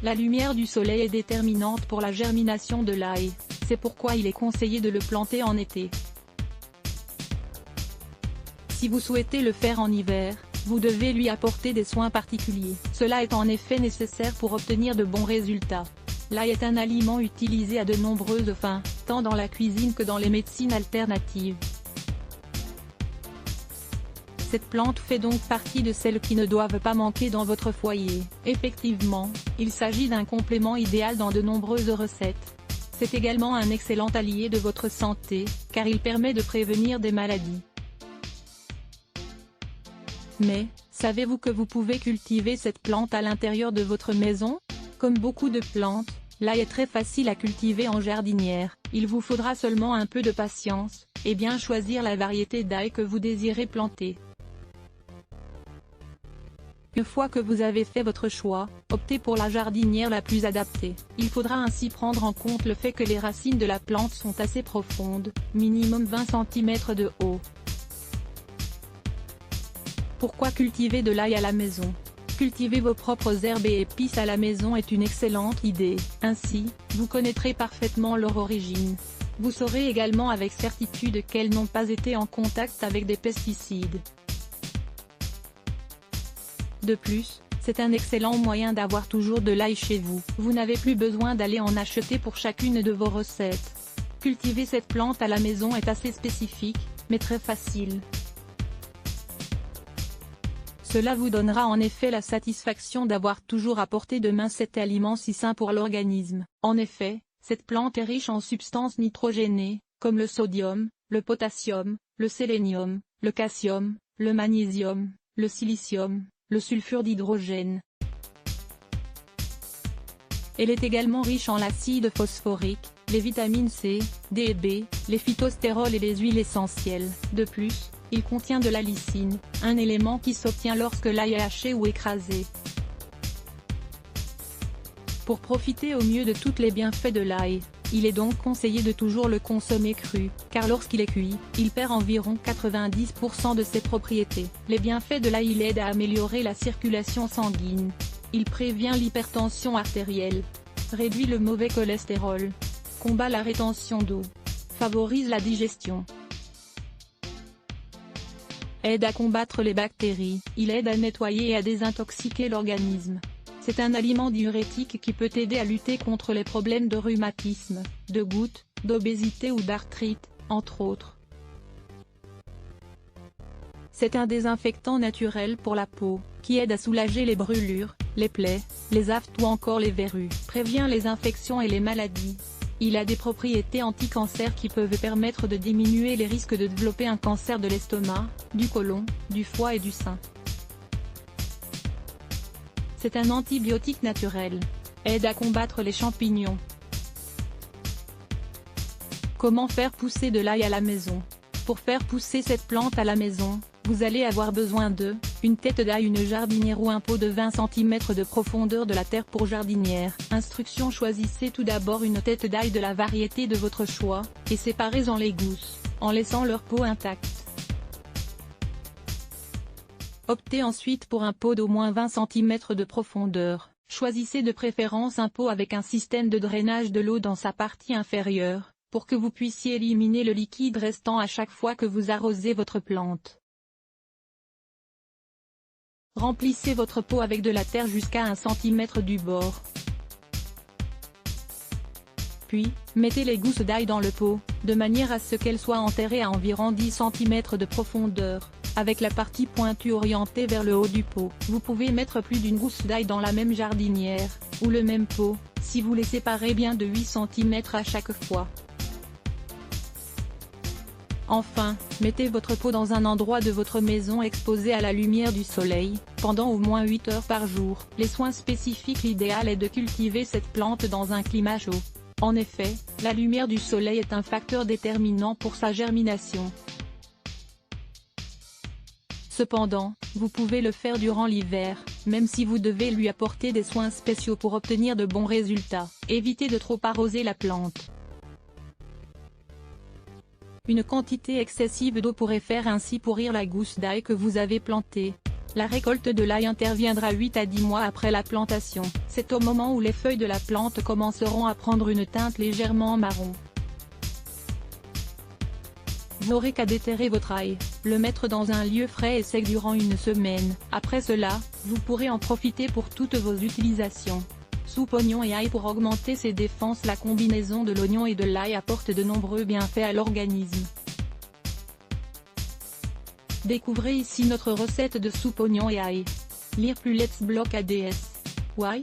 La lumière du soleil est déterminante pour la germination de l'ail, c'est pourquoi il est conseillé de le planter en été. Si vous souhaitez le faire en hiver, vous devez lui apporter des soins particuliers. Cela est en effet nécessaire pour obtenir de bons résultats. L'ail est un aliment utilisé à de nombreuses fins, tant dans la cuisine que dans les médecines alternatives. Cette plante fait donc partie de celles qui ne doivent pas manquer dans votre foyer. Effectivement, il s'agit d'un complément idéal dans de nombreuses recettes. C'est également un excellent allié de votre santé, car il permet de prévenir des maladies. Mais, savez-vous que vous pouvez cultiver cette plante à l'intérieur de votre maison? Comme beaucoup de plantes, l'ail est très facile à cultiver en jardinière. Il vous faudra seulement un peu de patience, et bien choisir la variété d'ail que vous désirez planter. Une fois que vous avez fait votre choix, optez pour la jardinière la plus adaptée. Il faudra ainsi prendre en compte le fait que les racines de la plante sont assez profondes, minimum 20 cm de haut. Pourquoi cultiver de l'ail à la maison? Cultiver vos propres herbes et épices à la maison est une excellente idée. Ainsi, vous connaîtrez parfaitement leur origine. Vous saurez également avec certitude qu'elles n'ont pas été en contact avec des pesticides. De plus, c'est un excellent moyen d'avoir toujours de l'ail chez vous. Vous n'avez plus besoin d'aller en acheter pour chacune de vos recettes. Cultiver cette plante à la maison est assez spécifique, mais très facile. Cela vous donnera en effet la satisfaction d'avoir toujours apporté de main cet aliment si sain pour l'organisme. En effet, cette plante est riche en substances nitrogénées, comme le sodium, le potassium, le sélénium, le calcium, le magnésium, le silicium, le sulfure d'hydrogène. Elle est également riche en l'acide phosphorique, les vitamines C, D et B, les phytostérols et les huiles essentielles. De plus, il contient de la lysine, un élément qui s'obtient lorsque l'ail est haché ou écrasé. Pour profiter au mieux de tous les bienfaits de l'ail, il est donc conseillé de toujours le consommer cru, car lorsqu'il est cuit, il perd environ 90% de ses propriétés. Les bienfaits de l'ail: il aide à améliorer la circulation sanguine. Il prévient l'hypertension artérielle, réduit le mauvais cholestérol, combat la rétention d'eau, favorise la digestion, aide à combattre les bactéries, il aide à nettoyer et à désintoxiquer l'organisme. C'est un aliment diurétique qui peut aider à lutter contre les problèmes de rhumatisme, de goutte, d'obésité ou d'arthrite, entre autres. C'est un désinfectant naturel pour la peau, qui aide à soulager les brûlures, les plaies, les aftes ou encore les verrues, prévient les infections et les maladies. Il a des propriétés anti-cancer qui peuvent permettre de diminuer les risques de développer un cancer de l'estomac, du côlon, du foie et du sein. C'est un antibiotique naturel. Aide à combattre les champignons. Comment faire pousser de l'ail à la maison? Pour faire pousser cette plante à la maison, vous allez avoir besoin de une tête d'ail, une jardinière ou un pot de 20 cm de profondeur de la terre pour jardinière. Instruction: choisissez tout d'abord une tête d'ail de la variété de votre choix, et séparez-en les gousses, en laissant leur peau intacte. Optez ensuite pour un pot d'au moins 20 cm de profondeur. Choisissez de préférence un pot avec un système de drainage de l'eau dans sa partie inférieure, pour que vous puissiez éliminer le liquide restant à chaque fois que vous arrosez votre plante. Remplissez votre pot avec de la terre jusqu'à 1 cm du bord. Puis, mettez les gousses d'ail dans le pot, de manière à ce qu'elles soient enterrées à environ 10 cm de profondeur, avec la partie pointue orientée vers le haut du pot. Vous pouvez mettre plus d'une gousse d'ail dans la même jardinière, ou le même pot, si vous les séparez bien de 8 cm à chaque fois. Enfin, mettez votre pot dans un endroit de votre maison exposé à la lumière du soleil, pendant au moins 8 heures par jour. Les soins spécifiques: l'idéal est de cultiver cette plante dans un climat chaud. En effet, la lumière du soleil est un facteur déterminant pour sa germination. Cependant, vous pouvez le faire durant l'hiver, même si vous devez lui apporter des soins spéciaux pour obtenir de bons résultats. Évitez de trop arroser la plante. Une quantité excessive d'eau pourrait faire ainsi pourrir la gousse d'ail que vous avez plantée. La récolte de l'ail interviendra 8 à 10 mois après la plantation. C'est au moment où les feuilles de la plante commenceront à prendre une teinte légèrement marron. Vous n'aurez qu'à déterrer votre ail, le mettre dans un lieu frais et sec durant une semaine. Après cela, vous pourrez en profiter pour toutes vos utilisations. Soupe oignon et ail. Pour augmenter ses défenses, la combinaison de l'oignon et de l'ail apporte de nombreux bienfaits à l'organisme. Découvrez ici notre recette de soupe oignon et ail. Lire plus Let's Block ADS. Why?